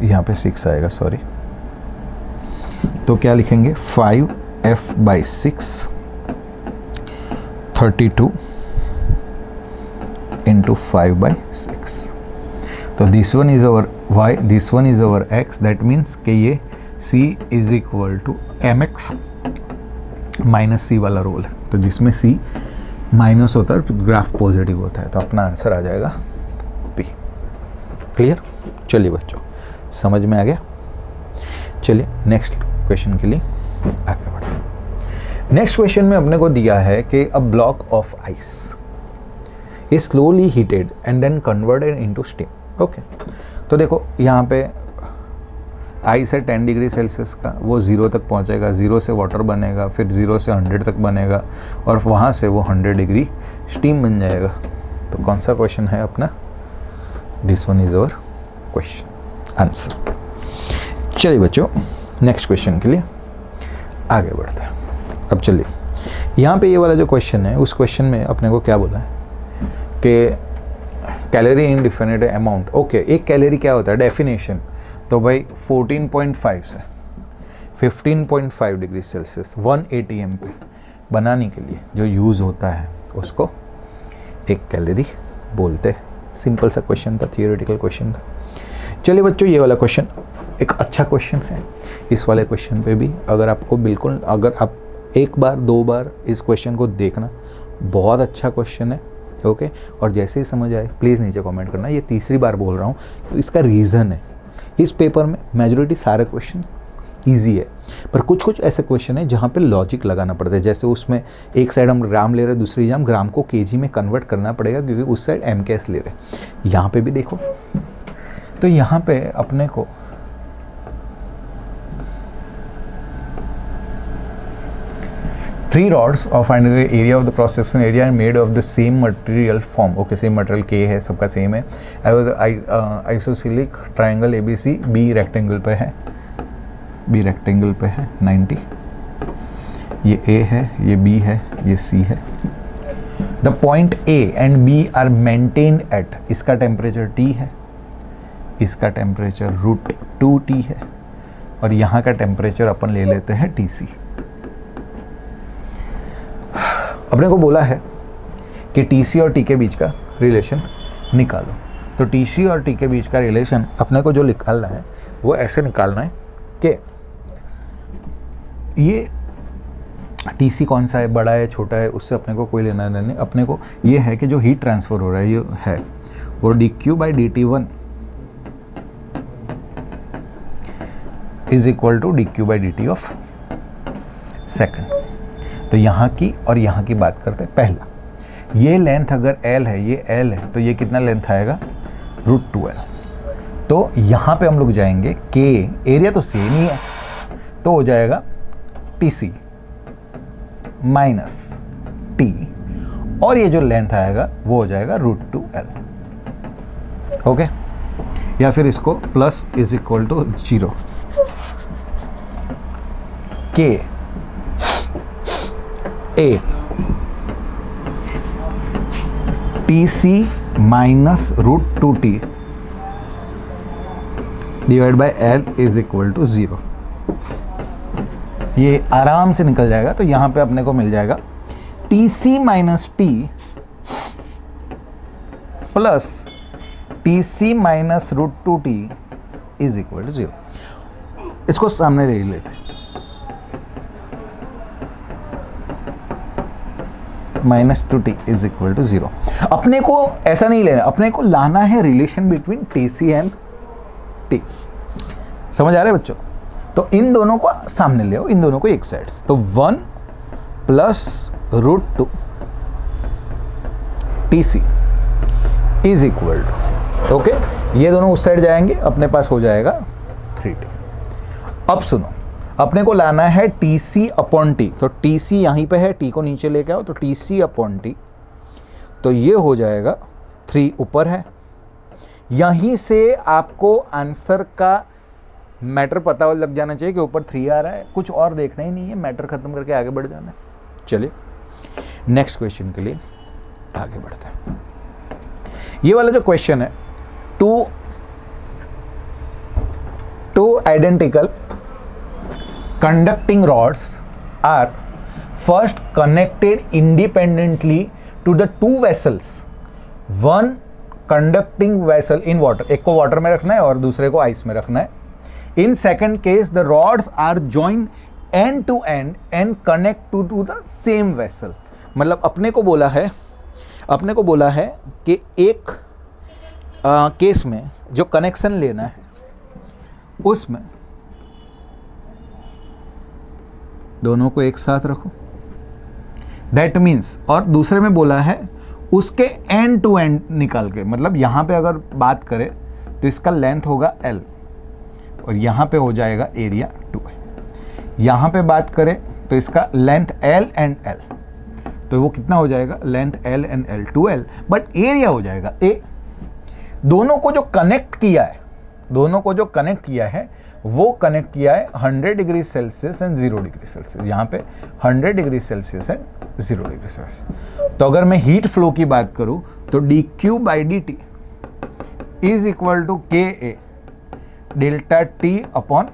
यहाँ पे 6 आएगा, सॉरी, तो क्या लिखेंगे 5F बाई 6 32 इंटू 5 बाई 6। तो this one is our y, this one is our x, that means कि ये c is equal to mx minus c वाला रोल है, तो जिसमें c माइनस होता है ग्राफ पॉजिटिव होता है, तो अपना आंसर आ जाएगा p। क्लियर? चलिए बच्चों, समझ में आ गया। चलिए नेक्स्ट क्वेश्चन के लिए आगे बढ़ते हैं। नेक्स्ट क्वेश्चन में अपने को दिया है कि a block of ice is slowly heated and then converted into steam. Okay, तो देखो यहाँ पे आइस है 10 डिग्री सेल्सियस का, वो 0 तक पहुँचेगा, 0 से वाटर बनेगा, फिर 0 से 100 तक बनेगा और वहाँ से वो 100 डिग्री स्टीम बन जाएगा। तो कौन सा क्वेश्चन है अपना? This one is our question answer. चलिए बच्चों, नेक्स्ट क्वेश्चन के लिए आगे बढ़ते हैं। अब चलिए, यहाँ पे ये वाला जो क्वेश्चन है, उस क्वेश्चन में अपने को क्या बोला है कि कैलोरी इन डिफिनिट अमाउंट। ओके, एक कैलोरी क्या होता है? डेफिनेशन तो भाई 14.5 से 15.5 डिग्री सेल्सियस 1 ATM पे बनाने के लिए जो यूज़ होता है उसको एक कैलोरी बोलते हैं। सिंपल सा क्वेश्चन था, थियोरेटिकल क्वेश्चन था। चलिए बच्चों, ये वाला क्वेश्चन एक अच्छा क्वेश्चन है। इस वाले क्वेश्चन पे भी अगर आपको बिल्कुल, अगर आप एक बार 2 बार इस क्वेश्चन को देखना, बहुत अच्छा क्वेश्चन है। ओके, और जैसे ही समझ आए प्लीज़ नीचे कमेंट करना। ये तीसरी बार बोल रहा हूँ, तो इसका रीज़न है, इस पेपर में मेजॉरिटी सारे क्वेश्चन इजी है, पर कुछ कुछ ऐसे क्वेश्चन है जहाँ पे लॉजिक लगाना पड़ता है। जैसे उसमें एक साइड हम ग्राम ले रहे हैं, दूसरी हम ग्राम को केजी में कन्वर्ट करना पड़ेगा, क्योंकि उस साइड MKS ले रहे हैं। यहाँ पे भी देखो, तो यहाँ पे अपने को three rods of and the area of the cross section area are made of the same material form. Okay, same material K है, सबका सेम है। आइसोसिलिक ट्राइंगल ABC B रेक्टेंगल पे है, B रेक्टेंगल पे है 90, ये A है, ये B है, ये C है। The point A and B are maintained at, इसका टेम्परेचर T है, इसका टेम्परेचर √2T है, और यहाँ का टेम्परेचर अपन ले लेते हैं TC। अपने को बोला है कि TC और T के बीच का रिलेशन निकालो। तो TC और T के बीच का रिलेशन अपने को जो निकालना है वो ऐसे निकालना है कि ये TC कौन सा है, बड़ा है छोटा है, उससे अपने को कोई लेना नहीं। अपने को ये है कि जो हीट ट्रांसफ़र हो रहा है ये है वो dQ/dt1 is equal to dQ/dt of second. तो यहाँ की और यहाँ की बात करते हैं। पहला, ये लेंथ अगर L है, ये L है, तो ये कितना लेंथ आएगा? √2L। तो यहाँ पे हम लोग जाएंगे K, एरिया तो सेम ही है, तो हो जाएगा TC माइनस T, और ये जो लेंथ आएगा वो हो जाएगा √2L। ओके, या फिर इसको plus is equal to 0 K A TC minus √2T divide by L is equal to 0। ये आराम से निकल जाएगा। तो यहाँ पे अपने को मिल जाएगा TC minus T plus TC minus √2T is equal to 0। इसको सामने ले लेते हैं, -2T इज इक्वल टू 0। अपने को ऐसा नहीं लेना, अपने को लाना है relation between TC and T। समझ आ रहा है बच्चों? तो इन दोनों को सामने ले आओ, इन दोनों को एक साइड। तो 1 plus √2 TC is equal to, okay, ये दोनों उस साइड जाएंगे, अपने पास हो जाएगा 3T। अब सुनो, अपने को लाना है टी सी अपॉन टी, तो टी सी यहीं पे है, टी को नीचे लेके आओ, तो टी सी अपॉन टी, तो ये हो जाएगा 3 ऊपर है। यहीं से आपको आंसर का मैटर पता लग जाना चाहिए कि ऊपर 3 आ रहा है, कुछ और देखना ही नहीं है, मैटर खत्म करके आगे बढ़ जाना है। चलिए नेक्स्ट क्वेश्चन के लिए आगे बढ़ते हैं। ये वाला जो क्वेश्चन है, two identical conducting rods are first connected independently to the two vessels, one conducting vessel in water, एक को वाटर में रखना है और दूसरे को आइस में रखना है। In second case the rods are joined end to end and connect to the same vessel। मतलब अपने को बोला है कि एक केस में जो कनेक्शन लेना है उसमें दोनों को एक साथ रखो, दैट मीन्स, और दूसरे में बोला है उसके एंड टू एंड निकाल के, मतलब यहाँ पे अगर बात करें तो इसका लेंथ होगा L और यहाँ पे हो जाएगा एरिया 2L। यहाँ पे बात करें तो इसका लेंथ L एंड L, तो वो कितना हो जाएगा, length L and L 2L, but area हो जाएगा A। दोनों को जो कनेक्ट किया है वो कनेक्ट किया है 100 degree Celsius and 0 degree Celsius, यहाँ पे 100 degree Celsius and 0 degree Celsius. तो अगर मैं हीट फ्लो की बात करूँ तो dq by dt is equal to KA delta T upon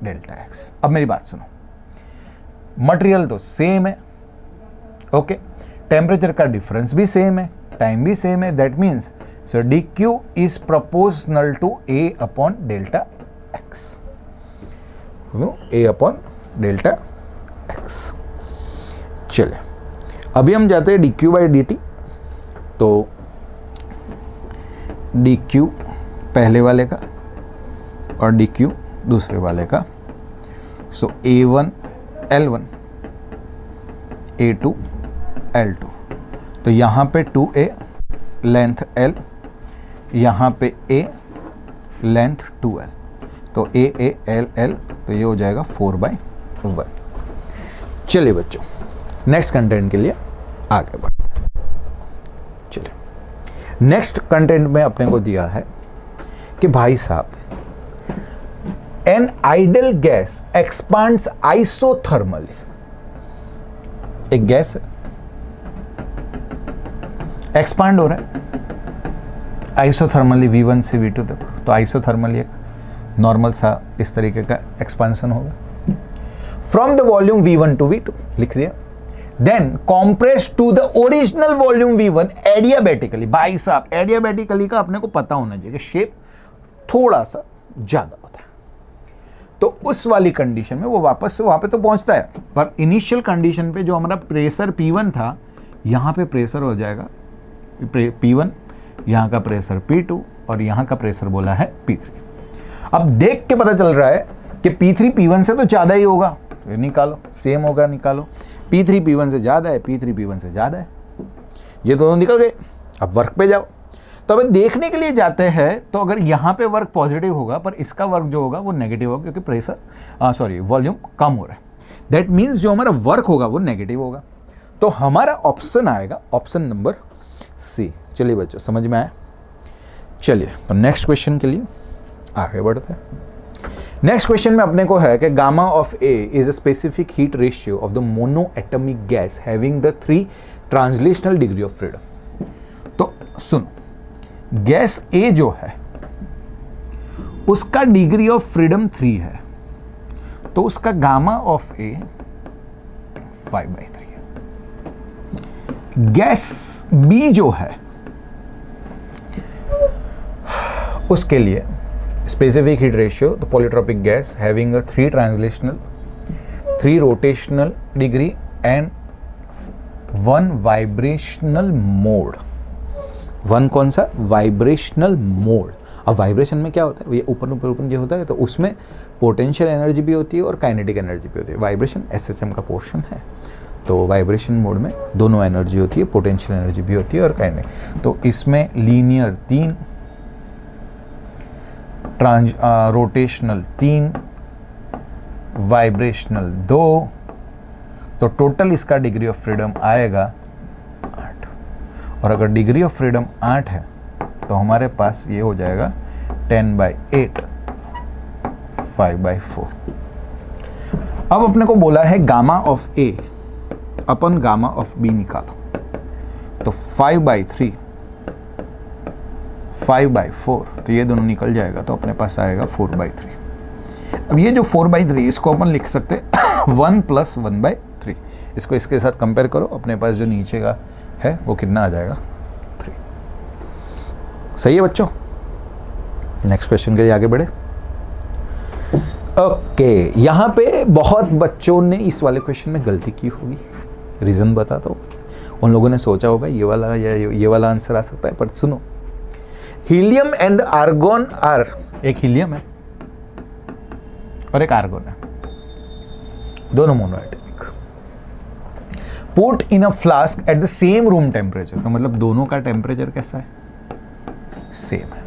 delta x। अब मेरी बात सुनो, मटेरियल तो सेम है, ओके, टेम्परेचर का डिफरेंस भी सेम है, टाइम भी सेम है, that means so dq is proportional to A upon delta x, A upon delta x। चलिए अभी हम जाते हैं dq बाई dt, तो dq पहले वाले का और dq दूसरे वाले का, सो A1 L1 A2 L2, तो यहाँ पे 2A लेंथ L, यहाँ पे A लेंथ 2L, तो A L L, तो ये हो जाएगा 4/1। चलिए बच्चों नेक्स्ट कंटेंट के लिए आगे बढ़ते हैं। चलिए नेक्स्ट कंटेंट में अपने को दिया है कि भाई साहब, an ideal gas expands isothermally. एक गैस है, एक्सपांड हो रहा है आइसोथर्मली V1 से V2 तक, तो आइसोथर्मली एक नॉर्मल सा इस तरीके का एक्सपांशन होगा। From the volume V1 to V2 लिख दिया, then compress to the original volume V1 adiabatically. भाई साहब एडियाबैटिकली का अपने को पता होना चाहिए कि शेप थोड़ा सा ज्यादा होता है, तो उस वाली कंडीशन में वो वापस से वहां पे तो पहुंचता है, पर इनिशियल कंडीशन पे जो हमारा प्रेशर P1 था, यहां पे प्रेशर हो जाएगा P1, यहाँ का प्रेशर P2 और यहाँ का प्रेशर बोला है P3। अब देख के पता चल रहा है कि P3 P1 से तो ज़्यादा ही होगा, तो निकालो, सेम होगा, निकालो। P3 P1 से ज़्यादा है, P3 P1 से ज़्यादा है, ये दोनों निकल गए। अब वर्क पे जाओ, तो अब देखने के लिए जाते हैं, तो अगर यहाँ पे वर्क पॉजिटिव होगा पर इसका वर्क जो होगा वो नेगेटिव होगा, क्योंकि प्रेशर वॉल्यूम कम हो रहा है, दैट मीन्स जो हमारा वर्क होगा वो नेगेटिव होगा। तो हमारा ऑप्शन आएगा ऑप्शन नंबर सी। चलिए बच्चों समझ में आया। चलिए तो नेक्स्ट क्वेश्चन के लिए आगे बढ़ते हैं। नेक्स्ट क्वेश्चन में अपने को है कि gamma of A is a specific heat ratio of the mono atomic gas having the 3 translational degree of freedom. तो सुन, गैस ए जो है उसका डिग्री ऑफ फ्रीडम 3 है, तो उसका गामा ऑफ ए 5/3 है। गैस बी जो है उसके लिए specific heat ratio, the polytropic gas having a 3 translational, 3 rotational degree and 1 vibrational mode. 1 कौन सा? Vibrational mode. अब वाइब्रेशन में क्या होता है, ये ऊपर ऊपर ऊपर जो होता है, तो उसमें पोटेंशियल एनर्जी भी होती है और काइनेटिक एनर्जी भी होती है। वाइब्रेशन एसएसएम का पोर्शन है, तो वाइब्रेशन मोड में दोनों एनर्जी होती है, पोटेंशियल एनर्जी भी होती है और काइनेटिक। तो इसमें लीनियर 3, रोटेशनल 3 वाइब्रेशनल 2, तो टोटल इसका डिग्री ऑफ फ्रीडम आएगा 8। और अगर डिग्री ऑफ फ्रीडम 8 है तो हमारे पास ये हो जाएगा 10/8 5/4। अब अपने को बोला है गामा ऑफ ए अपन गामा ऑफ बी निकालो, तो 5/3 5/4, तो ये दोनों निकल जाएगा तो अपने पास आएगा 4/3। अब ये जो 4/3 इसको अपन लिख सकते हैं 1 + 1/3। इसको इसके साथ कंपेयर करो, अपने पास जो नीचे का है वो कितना आ जाएगा 3। सही है बच्चों? नेक्स्ट क्वेश्चन के लिए आगे बढ़े। ओके, यहाँ पे बहुत बच्चों ने इस वाले क्वेश्चन में गलती की होगी, रीज़न बता दो। उन लोगों ने सोचा होगा ये वाला या ये वाला आंसर आ सकता है, पर सुनो, हीलियम एंड आर्गोन आर, एक हीलियम है और एक आर्गोन है, दोनों monoatomic, put in a flask at the same room temperature, तो मतलब दोनों का टेम्परेचर कैसा है? सेम है।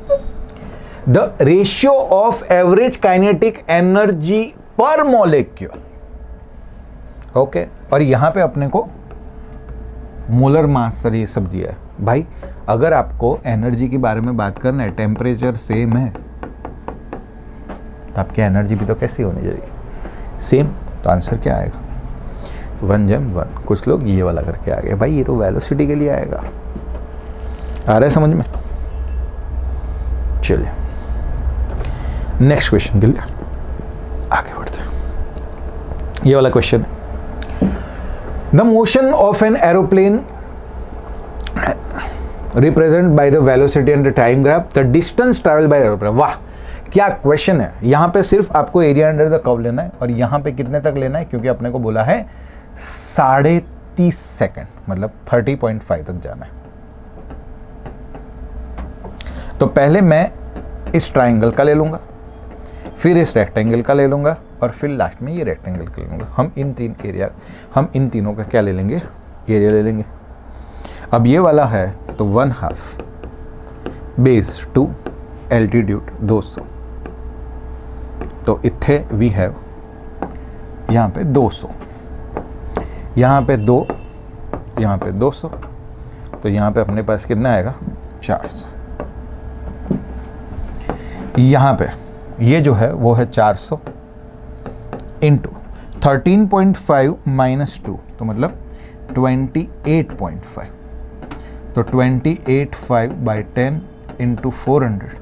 The ratio of average kinetic energy पर मॉलिक्यूल, ओके, और यहां पे अपने को मोलर मास सर ये सब दिया है। भाई अगर आपको एनर्जी के बारे में बात करना है, टेम्परेचर सेम है, तो आपकी एनर्जी भी तो कैसी होनी चाहिए? सेम। तो आंसर क्या आएगा? 1/1। कुछ लोग ये वाला करके आ गए, भाई ये तो वेलोसिटी के लिए आएगा। आ रहा है समझ में? चलिए नेक्स्ट क्वेश्चन के लिए आगे बढ़ते हैं। ये वाला क्वेश्चन है, the motion of an aeroplane represent by the velocity and the time graph the distance travel by aeroplane. वाह क्या क्वेश्चन है। यहाँ पे सिर्फ आपको एरिया अंडर द कर्व लेना है, और यहाँ पे कितने तक लेना है, क्योंकि अपने को बोला है 30.5 सेकेंड, मतलब 30.5 तक जाना है। तो पहले मैं इस ट्राइंगल का ले लूंगा, फिर इस रेक्टेंगल का ले लूंगा, और फिर लास्ट में ये रेक्टेंगल का ले लूंगा। हम इन तीनों का क्या ले लेंगे? एरिया ले लेंगे। अब ये वाला है तो 1/2 बेस 2 एल्टीट्यूड 200, तो इत्थे वी हैव यहाँ पे 200, यहाँ पे 2, यहाँ पे 200, तो यहाँ पे अपने पास कितना आएगा? 400। यहाँ पे ये जो है वो है 400 इंटू 13.5 - 2, तो मतलब 28.5, तो 28/10 इंटू 400,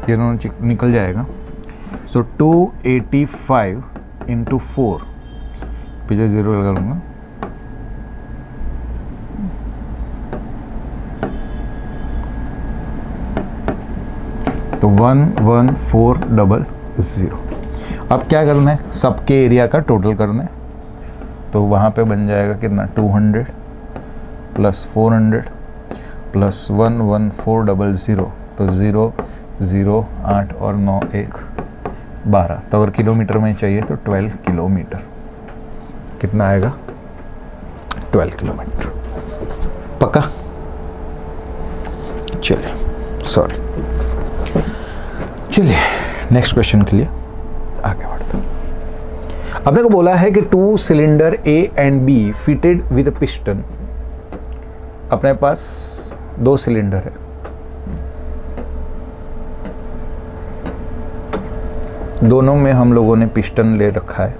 ये दोनों निकल जाएगा। सो 285 इंटू 4, पीछे 0 लगा लूँगा, तो 11400। अब क्या करना है? सबके एरिया का टोटल करना है, तो वहाँ पे बन जाएगा कितना? 200 + 400 + 11400, तो 0 0 8 और 9 1 12। तो अगर किलोमीटर में चाहिए तो 12 किलोमीटर। कितना आएगा? 12 किलोमीटर। पक्का? चलिए चलिए नेक्स्ट क्वेश्चन के लिए आगे बढ़ते हैं। अपने को बोला है कि 2 cylinder A and B fitted with piston. अपने पास 2 सिलेंडर है, दोनों में हम लोगों ने पिस्टन ले रखा है।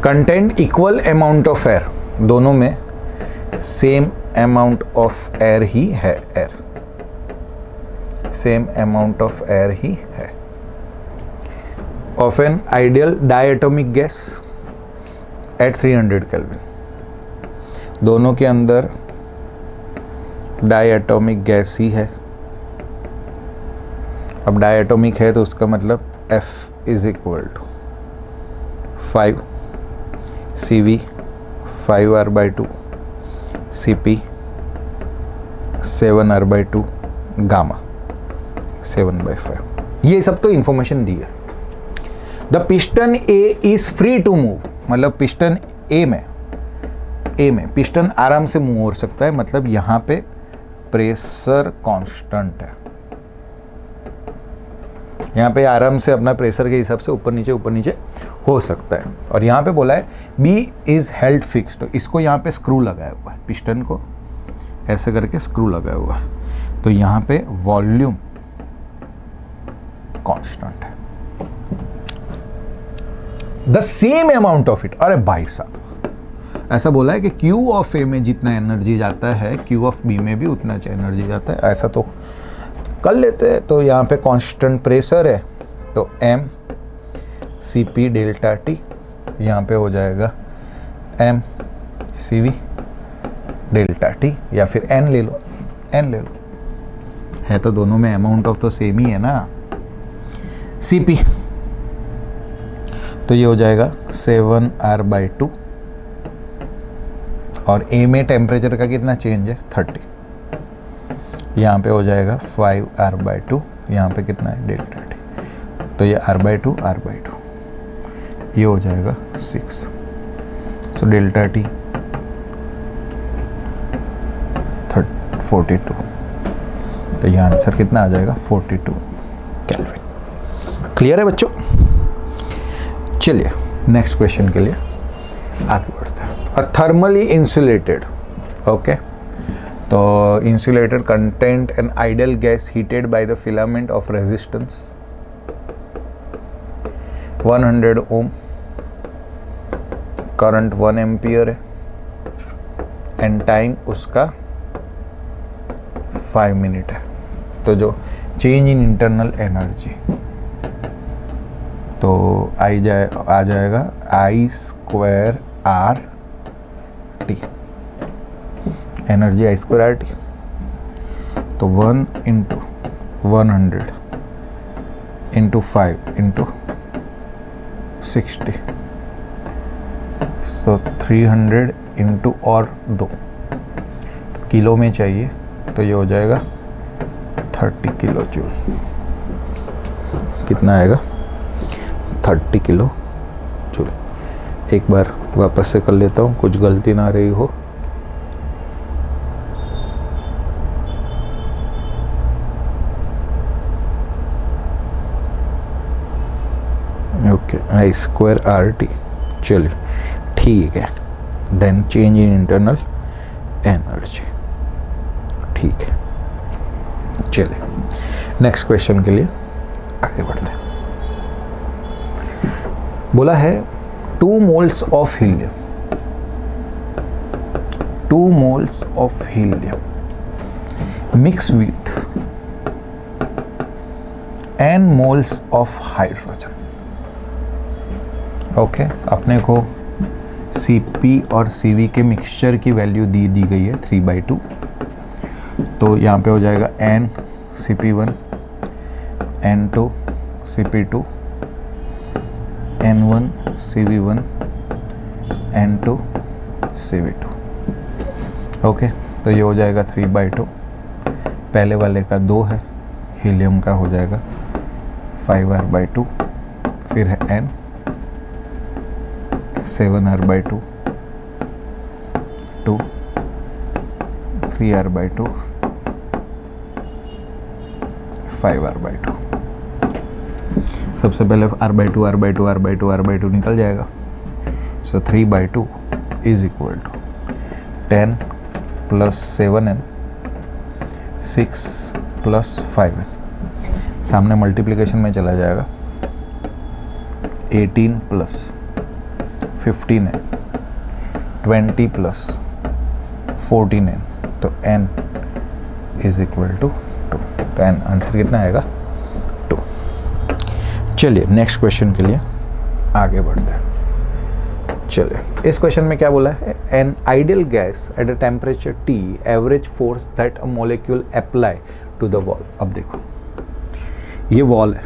Content equal amount of air, दोनों में सेम अमाउंट ऑफ एयर ही है, सेम अमाउंट ऑफ एयर ही है। Of an ideal diatomic gas at 300 kelvin, दोनों के अंदर डायटोमिक गैस ही है। अब डायटोमिक है तो उसका मतलब F = 5 CV 5R/2 CP 7R/2 gamma 7/5। ये सब तो इंफॉर्मेशन दी है। The piston A is free to move, मतलब पिस्टन A में पिस्टन आराम से मूव हो सकता है, मतलब यहाँ पे प्रेशर कांस्टेंट है। यहाँ पे आराम से अपना प्रेशर के हिसाब से ऊपर नीचे हो सकता है। और यहाँ पे बोला है बी इज हेल्ड फिक्स, तो इसको यहाँ पे स्क्रू लगाया हुआ है, पिस्टन को ऐसे करके स्क्रू लगाया हुआ है, तो यहाँ पे वॉल्यूम कांस्टेंट है, the same amount of it. अरे भाई साहब, ऐसा बोला है कि Q ऑफ ए में जितना एनर्जी जाता है Q ऑफ बी में भी उतना एनर्जी जाता है, ऐसा तो कर लेते हैं। तो यहाँ पे कांस्टेंट प्रेशर है, तो M CP डेल्टा T, यहाँ पे हो जाएगा M CV डेल्टा T, या फिर N ले लो, है तो दोनों में अमाउंट ऑफ तो सेम ही है ना। CP तो ये हो जाएगा 7R/2, और A में टेम्परेचर का कितना चेंज है 30, यहाँ पे हो जाएगा 5R/2, यहाँ पे कितना है डेल्टा T, तो ये R/2 ये हो जाएगा 6, सो डेल्टा T 42, तो ये आंसर कितना आ जाएगा 42 केल्विन। क्लियर है बच्चों? चलिए नेक्स्ट क्वेश्चन के लिए आगे बढ़ते हैं। अ थर्मली इंसुलेटेड, ओके, तो insulated content an ideal gas heated by the filament of resistance 100 ohm, current 1 ampere है, एंड टाइम उसका 5 मिनट है। तो जो चेंज इन इंटरनल एनर्जी तो आ जाएगा I² RT, energy I² RT, तो 1 × 100 × 5 × 60, सो 300 × और 2, तो किलो में चाहिए, तो ये हो जाएगा 30 किलो जूल। कितना आएगा 30 किलो जूल। एक बार वापस से कर लेता हूँ, कुछ गलती ना रही हो। ओके, I² RT, चलिए ठीक है। Then change in internal energy, ठीक है। चलिए नेक्स्ट क्वेश्चन के लिए आगे बढ़ते हैं। बोला है 2 moles of helium, 2 moles of helium mixed with n moles of hydrogen, okay, अपने को Cp और Cv के मिक्सचर की वैल्यू दी गई है 3/2, तो यहाँ पे हो जाएगा n Cp1 n2 Cp2 n1 Cv1 n2 Cv2, okay, तो ये हो जाएगा 3/2, पहले वाले का 2 है, हीलियम का हो जाएगा 5R/2, फिर है n 7R/2 2 3R/2 5R/2। सबसे पहले R/2 निकल जाएगा, सो 3/2 is equal to 10 + 7n 6 + 5n, सामने मल्टीप्लिकेशन में चला जाएगा, 18 + 15n 20 + 14n, तो n इज इक्वल टू 2, तो n आंसर कितना आएगा 2। चलिए नेक्स्ट क्वेश्चन के लिए आगे बढ़ते हैं। चलिए इस क्वेश्चन में क्या बोला है, an ideal gas at a temperature T average force that a molecule apply to the wall. अब देखो ये वॉल है,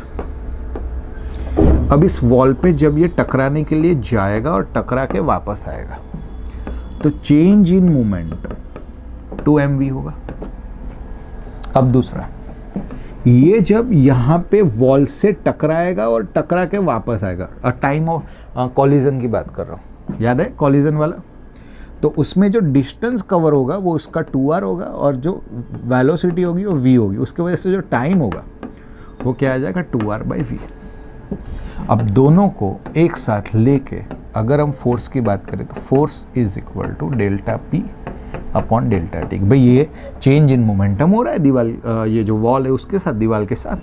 अब इस वॉल पे जब ये टकराने के लिए जाएगा और टकरा के वापस आएगा, तो चेंज इन मोमेंट 2 mv होगा। अब दूसरा, ये जब यहाँ पे वॉल से टकराएगा और टकरा के वापस आएगा, और टाइम ऑफ कॉलिजन की बात कर रहा हूँ, याद है कॉलिजन वाला, तो उसमें जो डिस्टेंस कवर होगा वो उसका 2r होगा, और जो वेलोसिटी होगी वो v होगी, उसके वजह से जो टाइम होगा वो क्या आ जाएगा 2r/v। अब दोनों को एक साथ लेके अगर हम फोर्स की बात करें तो force is equal to delta p upon delta T. भाई ये चेंज इन मोमेंटम हो रहा है दीवार, ये जो वॉल है उसके साथ, दीवार के साथ,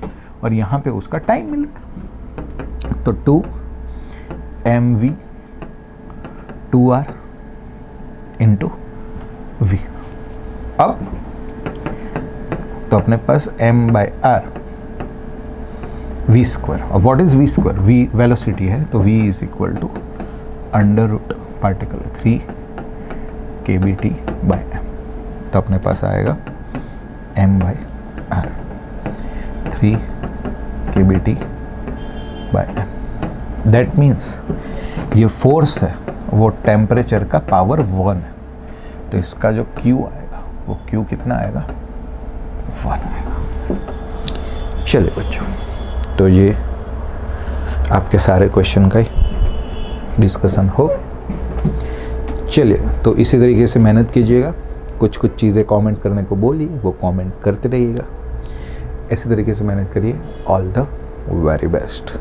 और यहाँ पे उसका टाइम मिल रहा है। तो 2mv 2r इंटू v। अब तो अपने पास m/r v स्क्वायर। अब what is v square? v velocity है, तो v is equal to under root particle 3 kBt/m। तो अपने पास आएगा m/r 3 kBt/m। दैट मीन्स ये फोर्स है वो टेम्परेचर का पावर 1 है, तो इसका जो Q आएगा वो Q कितना आएगा? 1 आएगा। चलिए बच्चों, तो ये आपके सारे क्वेश्चन का ही डिस्कशन हो। चलिए, तो इसी तरीके से मेहनत कीजिएगा, कुछ कुछ चीज़ें कमेंट करने को बोलिए, वो कमेंट करते रहिएगा। इसी तरीके से मेहनत करिए। All the very best.